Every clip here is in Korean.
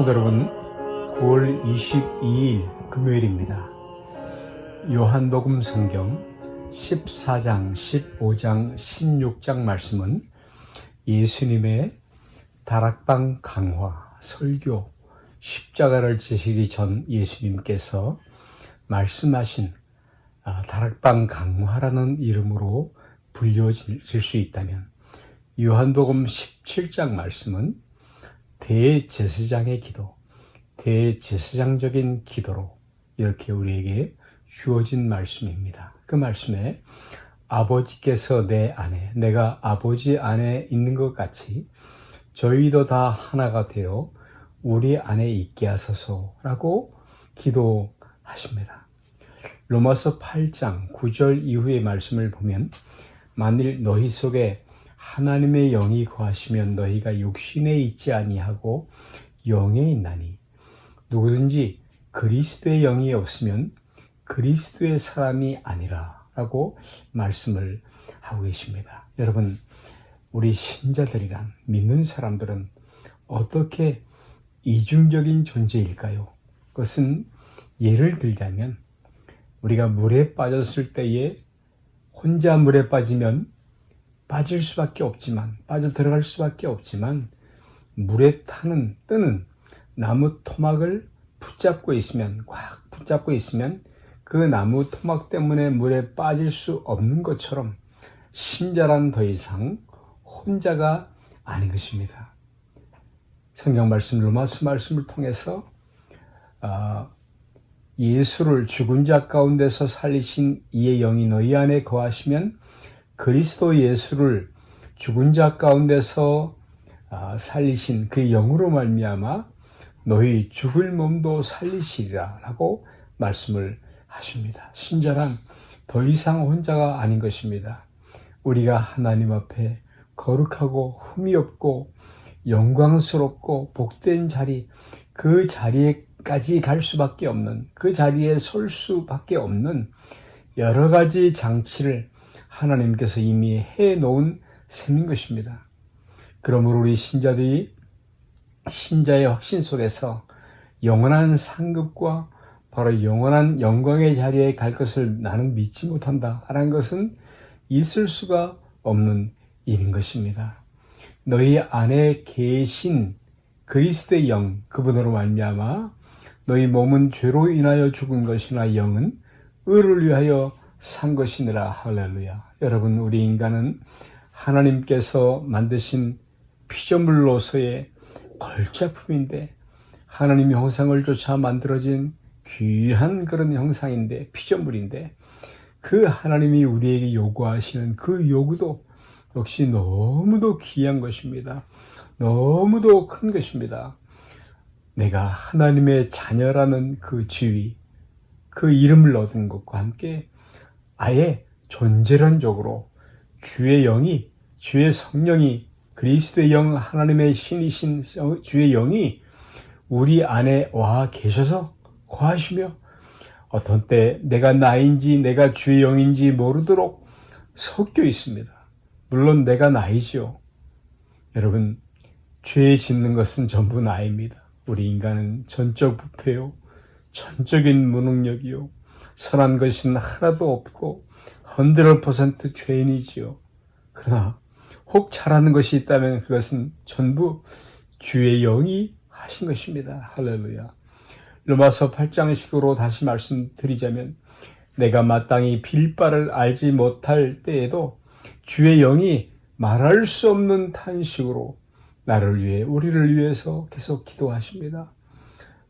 성도 여러분, 9월 22일 금요일입니다. 요한복음 성경 14장, 15장, 16장 말씀은 예수님의 다락방 강화, 설교, 십자가를 지시기 전 예수님께서 말씀하신 다락방 강화라는 이름으로 불려질 수 있다면, 요한복음 17장 말씀은 대제사장의 기도, 대제사장적인 기도로 이렇게 우리에게 주어진 말씀입니다. 그 말씀에 아버지께서 내 안에, 내가 아버지 안에 있는 것 같이 저희도 다 하나가 되어 우리 안에 있게 하소서라고 기도하십니다. 로마서 8장 9절 이후의 말씀을 보면, 만일 너희 속에 하나님의 영이 거하시면 너희가 육신에 있지 아니하고 영에 있나니, 누구든지 그리스도의 영이 없으면 그리스도의 사람이 아니라 라고 말씀을 하고 계십니다. 여러분, 우리 신자들이란, 믿는 사람들은 어떻게 이중적인 존재일까요? 그것은 예를 들자면, 우리가 물에 빠졌을 때에 혼자 물에 빠지면 빠질 수밖에 없지만, 빠져 들어갈 수밖에 없지만, 물에 뜨는 나무 토막을 붙잡고 있으면, 꽉 붙잡고 있으면 그 나무 토막 때문에 물에 빠질 수 없는 것처럼 신자란 더 이상 혼자가 아닌 것입니다. 성경 말씀, 로마서 말씀을 통해서 예수를 죽은 자 가운데서 살리신 이의 영이 너희 안에 거하시면 그리스도 예수를 죽은 자 가운데서 살리신 그 영으로 말미암아 너희 죽을 몸도 살리시리라 라고 말씀을 하십니다. 신자란 더 이상 혼자가 아닌 것입니다. 우리가 하나님 앞에 거룩하고 흠이 없고 영광스럽고 복된 자리, 그 자리에까지 갈 수밖에 없는, 그 자리에 설 수밖에 없는 여러 가지 장치를 하나님께서 이미 해놓은 셈인 것입니다. 그러므로 우리 신자들이 신자의 확신 속에서 영원한 상급과 바로 영원한 영광의 자리에 갈 것을 나는 믿지 못한다 라는 것은 있을 수가 없는 일인 것입니다. 너희 안에 계신 그리스도의 영, 그분으로 말미암아 너희 몸은 죄로 인하여 죽은 것이나 영은 의를 위하여 산 것이니라. 할렐루야. 여러분, 우리 인간은 하나님께서 만드신 피조물로서의 걸작품인데, 하나님의 형상을 쫓아 만들어진 귀한 그런 형상인데, 피조물인데, 그 하나님이 우리에게 요구하시는 그 요구도 역시 너무도 귀한 것입니다. 너무도 큰 것입니다. 내가 하나님의 자녀라는 그 지위, 그 이름을 얻은 것과 함께 아예 존재론적으로 주의 영이, 주의 성령이, 그리스도의 영, 하나님의 신이신 주의 영이 우리 안에 와 계셔서 거하시며, 어떤 때 내가 나인지 내가 주의 영인지 모르도록 섞여 있습니다. 물론 내가 나이죠. 여러분, 죄 짓는 것은 전부 나입니다. 우리 인간은 전적 부패요, 전적인 무능력이요, 선한 것은 하나도 없고 100% 죄인이지요. 그러나 혹 잘하는 것이 있다면 그것은 전부 주의 영이 하신 것입니다. 할렐루야. 로마서 8장식으로 다시 말씀드리자면, 내가 마땅히 빌 바를 알지 못할 때에도 주의 영이 말할 수 없는 탄식으로 나를 위해, 우리를 위해서 계속 기도하십니다.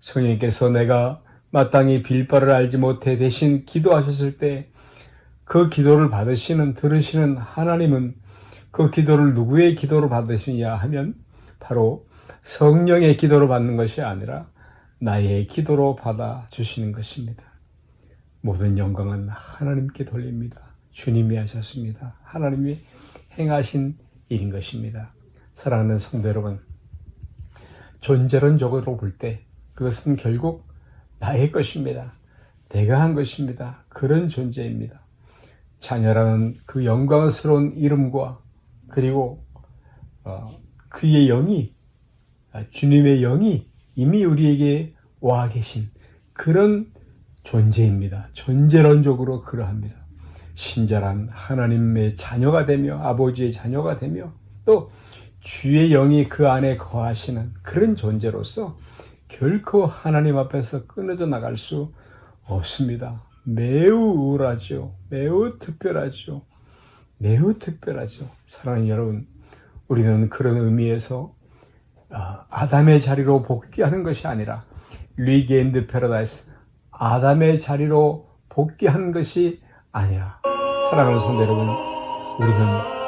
성령께서 내가 마땅히 빌 바를 알지 못해 대신 기도하셨을 때 그 기도를 들으시는 하나님은 그 기도를 누구의 기도로 받으시냐 하면 바로 성령의 기도로 받는 것이 아니라 나의 기도로 받아주시는 것입니다. 모든 영광은 하나님께 돌립니다. 주님이 하셨습니다. 하나님이 행하신 일인 것입니다. 사랑하는 성도 여러분, 존재론적으로 볼 때 그것은 결국 나의 것입니다. 내가 한 것입니다. 그런 존재입니다. 자녀라는 그 영광스러운 이름과 그리고 그의 영이, 주님의 영이 이미 우리에게 와 계신 그런 존재입니다. 존재론적으로 그러합니다. 신자란 하나님의 자녀가 되며 아버지의 자녀가 되며 또 주의 영이 그 안에 거하시는 그런 존재로서 결코 하나님 앞에서 끊어져 나갈 수 없습니다. 매우 우울하죠. 매우 특별하죠. 매우 특별하죠. 사랑하는 여러분, 우리는 그런 의미에서 아담의 자리로 복귀하는 것이 아니라 리게인드 패러다이스, 아담의 자리로 복귀한 것이 아니라 사랑하는 성도 여러분, 우리는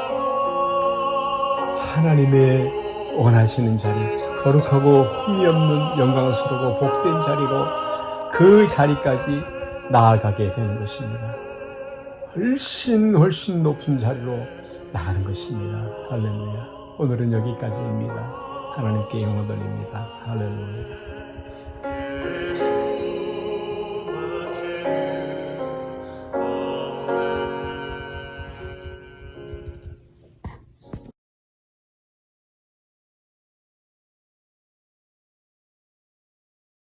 하나님의 원하시는 자리, 거룩하고 흠이 없는 영광스럽고 복된 자리로 그 자리까지 나아가게 되는 것입니다. 훨씬 높은 자리로 나가는 것입니다. 할렐루야. 오늘은 여기까지입니다. 하나님께 영광 돌립니다. 할렐루야.